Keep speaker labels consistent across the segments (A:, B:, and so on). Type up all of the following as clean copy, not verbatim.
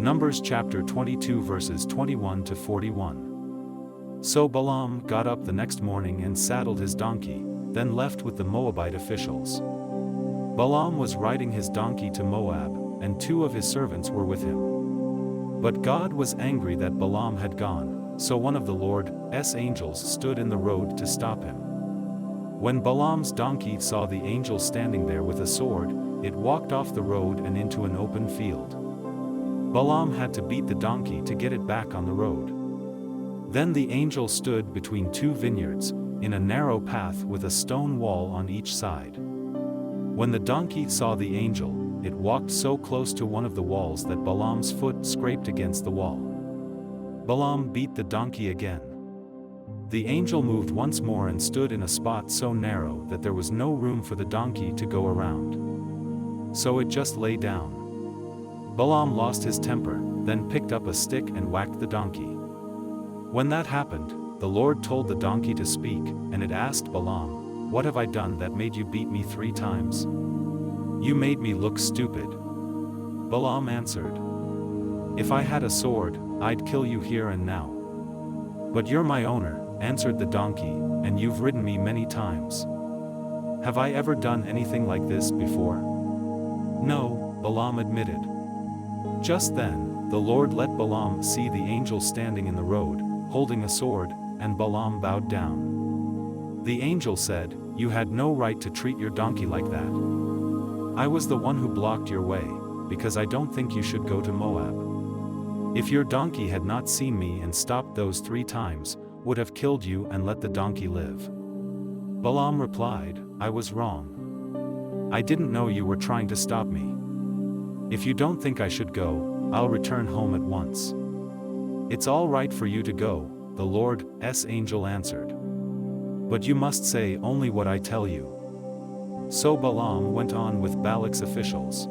A: Numbers chapter 22 verses 21 to 41. So Balaam got up the next morning and saddled his donkey, then left with the Moabite officials. Balaam was riding his donkey to Moab, and 2 of his servants were with him. But God was angry that Balaam had gone, so one of the Lord's angels stood in the road to stop him. When Balaam's donkey saw the angel standing there with a sword, it walked off the road and into an open field. Balaam had to beat the donkey to get it back on the road. Then the angel stood between 2 vineyards, in a narrow path with a stone wall on each side. When the donkey saw the angel, it walked so close to one of the walls that Balaam's foot scraped against the wall. Balaam beat the donkey again. The angel moved once more and stood in a spot so narrow that there was no room for the donkey to go around. So it just lay down. Balaam lost his temper, then picked up a stick and whacked the donkey. When that happened, the Lord told the donkey to speak, and it asked Balaam, "What have I done that made you beat me 3 times? You made me look stupid." Balaam answered, "If I had a sword, I'd kill you here and now. But you're my owner," answered the donkey, "and you've ridden me many times. Have I ever done anything like this before?" "No," Balaam admitted. Just then, the Lord let Balaam see the angel standing in the road, holding a sword, and Balaam bowed down. The angel said, "You had no right to treat your donkey like that. I was the one who blocked your way, because I don't think you should go to Moab. If your donkey had not seen me and stopped those 3 times, would have killed you and let the donkey live." Balaam replied, "I was wrong. I didn't know you were trying to stop me. If you don't think I should go, I'll return home at once." "It's all right for you to go," the Lord's angel answered. "But you must say only what I tell you." So Balaam went on with Balak's officials.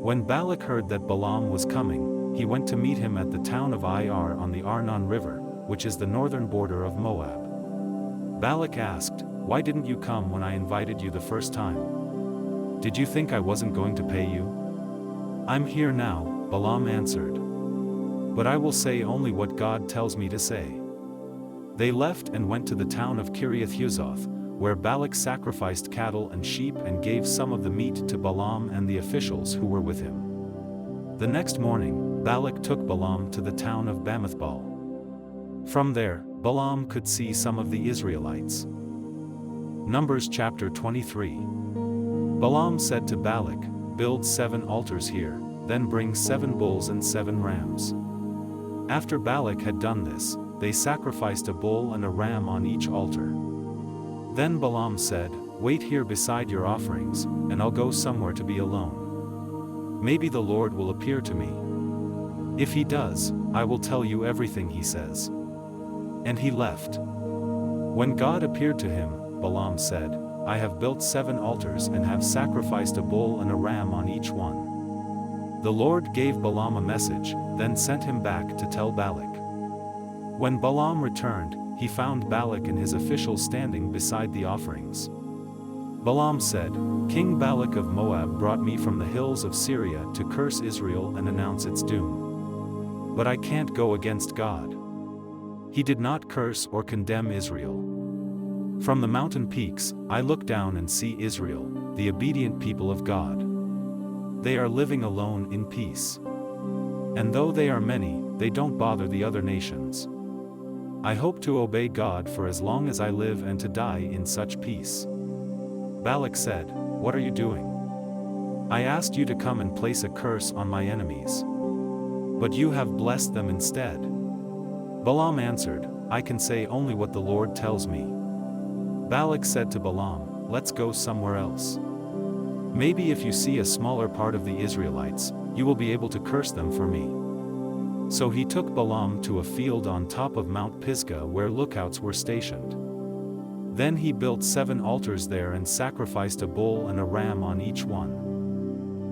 A: When Balak heard that Balaam was coming, he went to meet him at the town of Ir on the Arnon River, which is the northern border of Moab. Balak asked, "Why didn't you come when I invited you the first time? Did you think I wasn't going to pay you?" "I'm here now," Balaam answered. "But I will say only what God tells me to say." They left and went to the town of Kiriath-Huzoth, where Balak sacrificed cattle and sheep and gave some of the meat to Balaam and the officials who were with him. The next morning, Balak took Balaam to the town of Bamithbal. From there, Balaam could see some of the Israelites. Numbers chapter 23. Balaam said to Balak, "Build 7 altars here, then bring 7 bulls and 7 rams." After Balak had done this, they sacrificed a bull and a ram on each altar. Then Balaam said, "Wait here beside your offerings, and I'll go somewhere to be alone. Maybe the Lord will appear to me. If he does, I will tell you everything he says." And he left. When God appeared to him, Balaam said, "I have built 7 altars and have sacrificed a bull and a ram on each one." The Lord gave Balaam a message, then sent him back to tell Balak. When Balaam returned, he found Balak and his officials standing beside the offerings. Balaam said, "King Balak of Moab brought me from the hills of Syria to curse Israel and announce its doom. But I can't go against God." He did not curse or condemn Israel. "From the mountain peaks, I look down and see Israel, the obedient people of God. They are living alone in peace. And though they are many, they don't bother the other nations. I hope to obey God for as long as I live and to die in such peace." Balak said, "What are you doing? I asked you to come and place a curse on my enemies. But you have blessed them instead." Balaam answered, "I can say only what the Lord tells me." Balak said to Balaam, "Let's go somewhere else. Maybe if you see a smaller part of the Israelites, you will be able to curse them for me." So he took Balaam to a field on top of Mount Pisgah where lookouts were stationed. Then he built 7 altars there and sacrificed a bull and a ram on each one.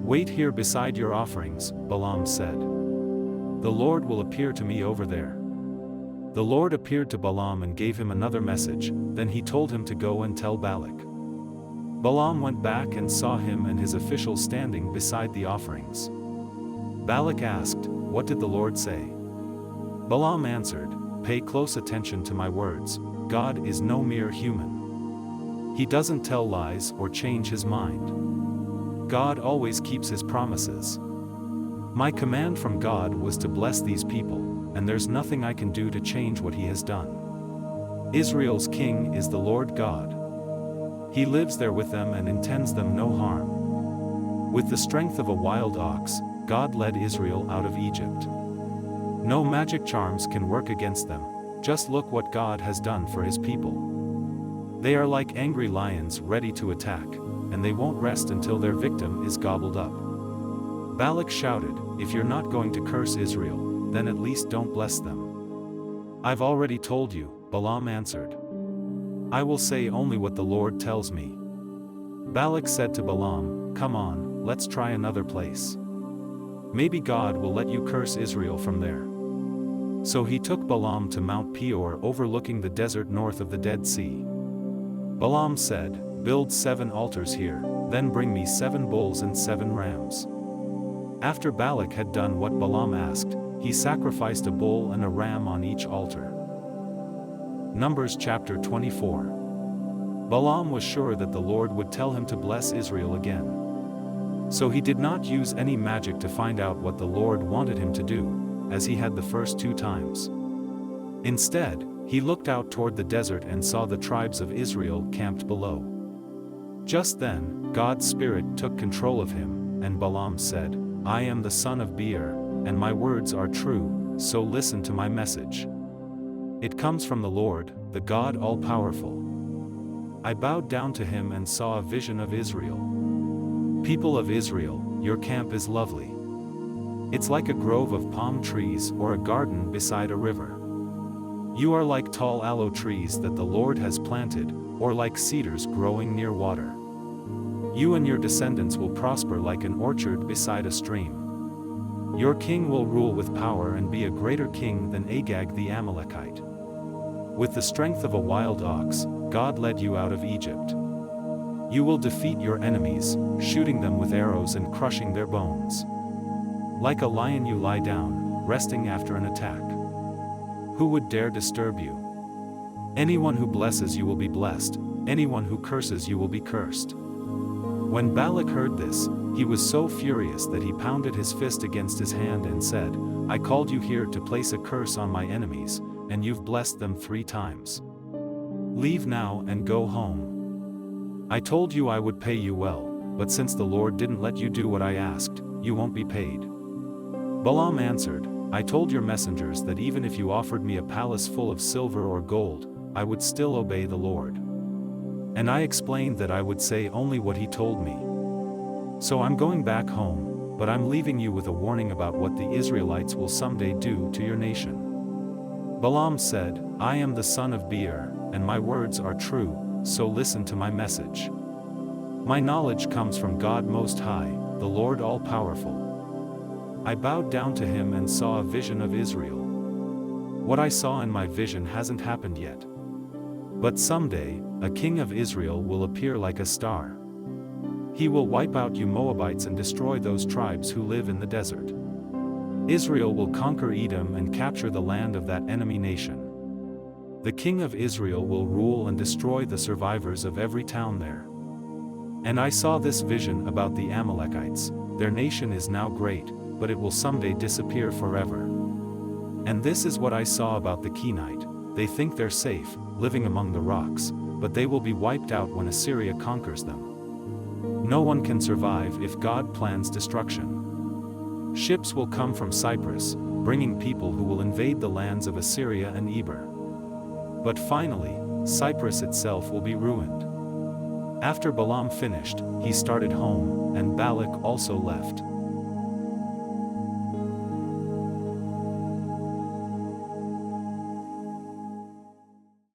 A: "Wait here beside your offerings," Balaam said. "The Lord will appear to me over there." The Lord appeared to Balaam and gave him another message, then he told him to go and tell Balak. Balaam went back and saw him and his officials standing beside the offerings. Balak asked, what did the Lord say?" Balaam answered, "Pay close attention to my words. God is no mere human. He doesn't tell lies or change his mind. God always keeps his promises. My command from God was to bless these people, and there's nothing I can do to change what he has done. Israel's king is the Lord God. He lives there with them and intends them no harm. With the strength of a wild ox, God led Israel out of Egypt. No magic charms can work against them. Just look what God has done for his people. They are like angry lions ready to attack, and they won't rest until their victim is gobbled up." Balak shouted, "If you're not going to curse Israel, then at least don't bless them." "I've already told you," Balaam answered. "I will say only what the Lord tells me." Balak said to Balaam, "Come on, let's try another place. Maybe God will let you curse Israel from there." So he took Balaam to Mount Peor overlooking the desert north of the Dead Sea. Balaam said, "Build 7 altars here, then bring me 7 bulls and 7 rams." After Balak had done what Balaam asked, he sacrificed a bull and a ram on each altar. Numbers chapter 24. Balaam was sure that the Lord would tell him to bless Israel again. So he did not use any magic to find out what the Lord wanted him to do, as he had the first 2 times. Instead, he looked out toward the desert and saw the tribes of Israel camped below. Just then, God's Spirit took control of him, and Balaam said, "I am the son of Beor, and my words are true, so listen to my message. It comes from the Lord, the God all-powerful." I bowed down to him and saw a vision of Israel. "People of Israel, your camp is lovely. It's like a grove of palm trees or a garden beside a river. You are like tall aloe trees that the Lord has planted, or like cedars growing near water. You and your descendants will prosper like an orchard beside a stream. Your king will rule with power and be a greater king than Agag the Amalekite. With the strength of a wild ox, God led you out of Egypt. You will defeat your enemies, shooting them with arrows and crushing their bones. Like a lion you lie down, resting after an attack. Who would dare disturb you? Anyone who blesses you will be blessed, anyone who curses you will be cursed." When Balak heard this, he was so furious that he pounded his fist against his hand and said, "I called you here to place a curse on my enemies, and you've blessed them 3 times. Leave now and go home. I told you I would pay you well, but since the Lord didn't let you do what I asked, you won't be paid." Balaam answered, "I told your messengers that even if you offered me a palace full of silver or gold, I would still obey the Lord. And I explained that I would say only what he told me. So I'm going back home, but I'm leaving you with a warning about what the Israelites will someday do to your nation." Balaam said, "I am the son of Beor, and my words are true, so listen to my message. My knowledge comes from God Most High, the Lord All-Powerful." I bowed down to him and saw a vision of Israel. What I saw in my vision hasn't happened yet. But someday, a king of Israel will appear like a star. He will wipe out you Moabites and destroy those tribes who live in the desert. Israel will conquer Edom and capture the land of that enemy nation. The king of Israel will rule and destroy the survivors of every town there. And I saw this vision about the Amalekites. Their nation is now great, but it will someday disappear forever. And this is what I saw about the Kenite. They think they're safe, living among the rocks, but they will be wiped out when Assyria conquers them. No one can survive if God plans destruction. Ships will come from Cyprus, bringing people who will invade the lands of Assyria and Eber. But finally, Cyprus itself will be ruined. After Balaam finished, he started home, and Balak also left.